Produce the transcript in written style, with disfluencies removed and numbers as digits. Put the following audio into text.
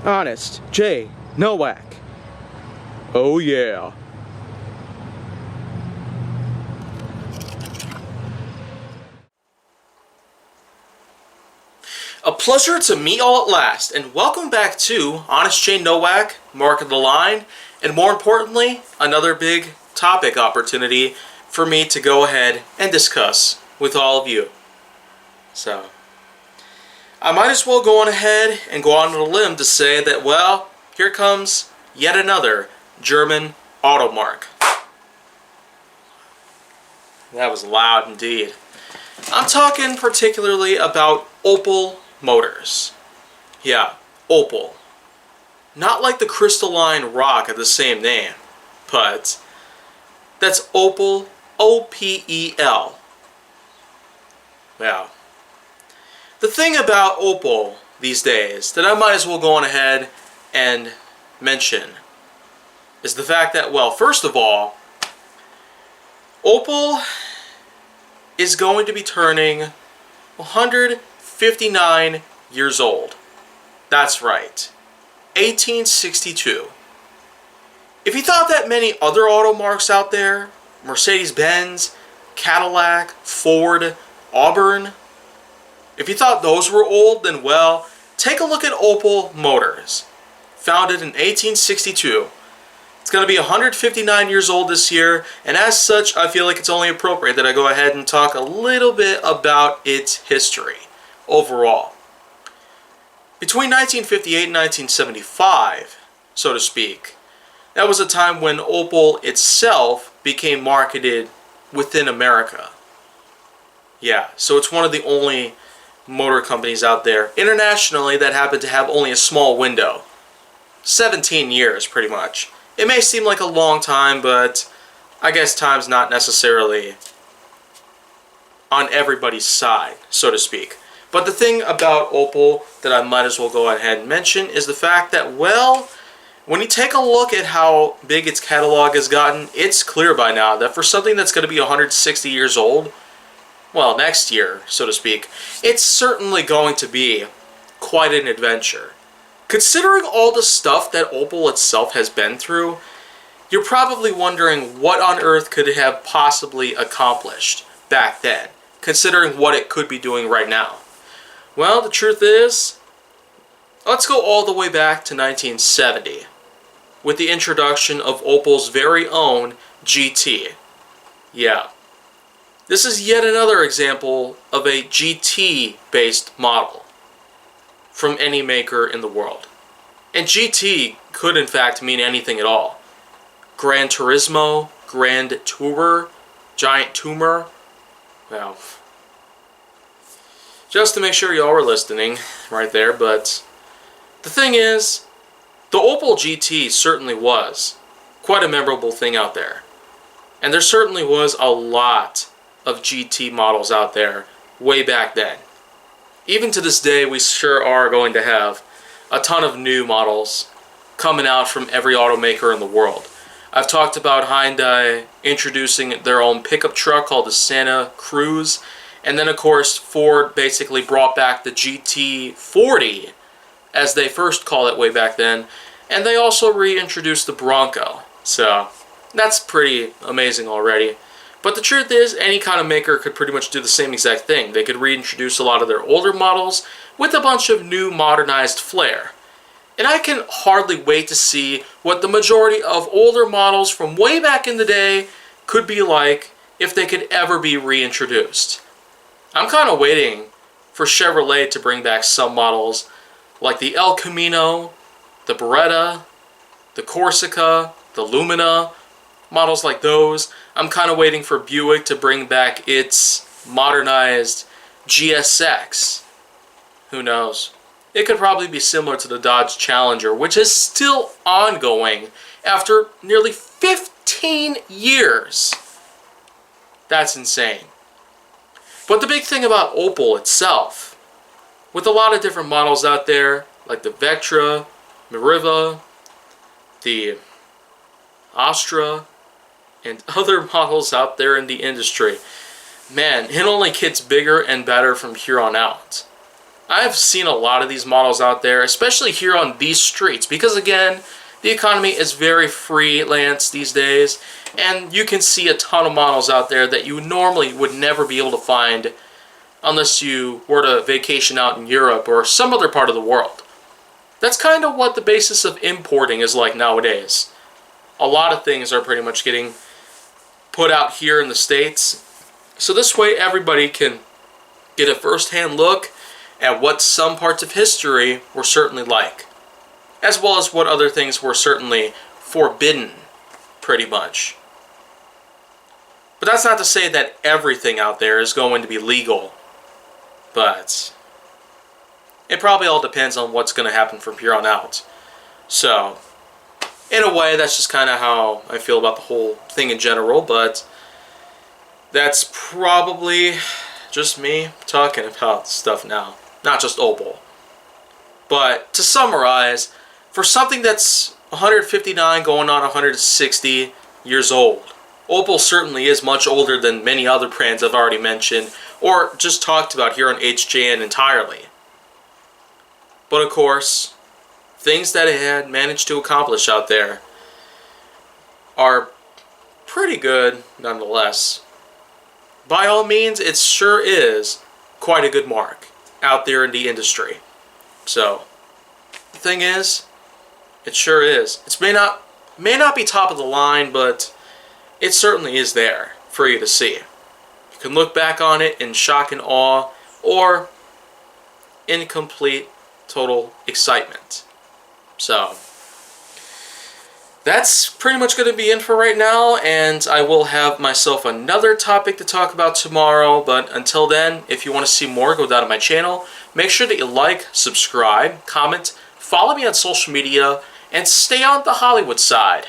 Honest J. Nowak. Oh yeah. A pleasure to meet all at last, and welcome back to Honest J. Nowak, Marque the Line, and more importantly, another big topic opportunity for me to go ahead and discuss with all of you. So, I might as well go on ahead and go on a limb to say that, well, here comes yet another German auto marque. That was loud indeed. I'm talking particularly about Opel Motors. Yeah, Opel. Not like the crystalline rock of the same name, but that's Opel, O-P-E-L. Yeah. The thing about Opel these days that I might as well go on ahead and mention is the fact that, well, first of all, Opel is going to be turning 159 years old. That's right. 1862. If you thought that many other auto marques out there, Mercedes-Benz, Cadillac, Ford, Auburn, if you thought those were old, then well, take a look at Opel Motors. Founded in 1862. It's going to be 159 years old this year, and as such, I feel like it's only appropriate that I go ahead and talk a little bit about its history overall. Between 1958 and 1975, so to speak, that was a time when Opel itself became marketed within America. Yeah, so it's one of the only motor companies out there internationally that happen to have only a small window. 17 years, pretty much. It may seem like a long time, but I guess time's not necessarily on everybody's side, so to speak. But the thing about Opel that I might as well go ahead and mention is the fact that, well, when you take a look at how big its catalog has gotten, it's clear by now that for something that's going to be 160 years old, well, next year, so to speak, it's certainly going to be quite an adventure. Considering all the stuff that Opel itself has been through, you're probably wondering what on earth could it have possibly accomplished back then, considering what it could be doing right now. Well, the truth is, let's go all the way back to 1970, with the introduction of Opel's very own GT. Yeah. This is yet another example of a GT-based model from any maker in the world. And GT could in fact mean anything at all. Gran Turismo, Grand Tourer, Giant Tumor. Well, just to make sure y'all were listening right there, but the thing is, the Opel GT certainly was quite a memorable thing out there. And there certainly was a lot of GT models out there way back then. Even to this day, we sure are going to have a ton of new models coming out from every automaker in the world. I've talked about Hyundai introducing their own pickup truck called the Santa Cruz, and then of course Ford basically brought back the GT40, as they first called it way back then, and they also reintroduced the Bronco. So that's pretty amazing already. But the truth is, any kind of maker could pretty much do the same exact thing. They could reintroduce a lot of their older models with a bunch of new modernized flair. And I can hardly wait to see what the majority of older models from way back in the day could be like if they could ever be reintroduced. I'm kind of waiting for Chevrolet to bring back some models like the El Camino, the Beretta, the Corsica, the Lumina, models like those. I'm kind of waiting for Buick to bring back its modernized GSX. Who knows? It could probably be similar to the Dodge Challenger, which is still ongoing after nearly 15 years. That's insane. But the big thing about Opel itself, with a lot of different models out there, like the Vectra, Meriva, the Astra, and other models out there in the industry, man, it only gets bigger and better from here on out. I've seen a lot of these models out there, especially here on these streets, because again, the economy is very freelance these days, and you can see a ton of models out there that you normally would never be able to find unless you were to vacation out in Europe or some other part of the world. That's kind of what the basis of importing is like nowadays. A lot of things are pretty much getting put out here in the States, so this way everybody can get a first-hand look at what some parts of history were certainly like, as well as what other things were certainly forbidden, pretty much. But that's not to say that everything out there is going to be legal, but it probably all depends on what's going to happen from here on out. So, in a way, that's just kind of how I feel about the whole thing in general, but that's probably just me talking about stuff now, not just Opel. But to summarize, for something that's 159 going on 160 years old, Opel certainly is much older than many other brands I've already mentioned or just talked about here on HJN entirely. But of course, things that it had managed to accomplish out there are pretty good nonetheless. By all means, it sure is quite a good mark out there in the industry. So, the thing is, it sure is. It may not be top of the line, but it certainly is there for you to see. You can look back on it in shock and awe, or in complete, total excitement. So, that's pretty much going to be it for right now, and I will have myself another topic to talk about tomorrow, but until then, if you want to see more, go down to my channel. Make sure that you like, subscribe, comment, follow me on social media, and stay on the Hollywood side.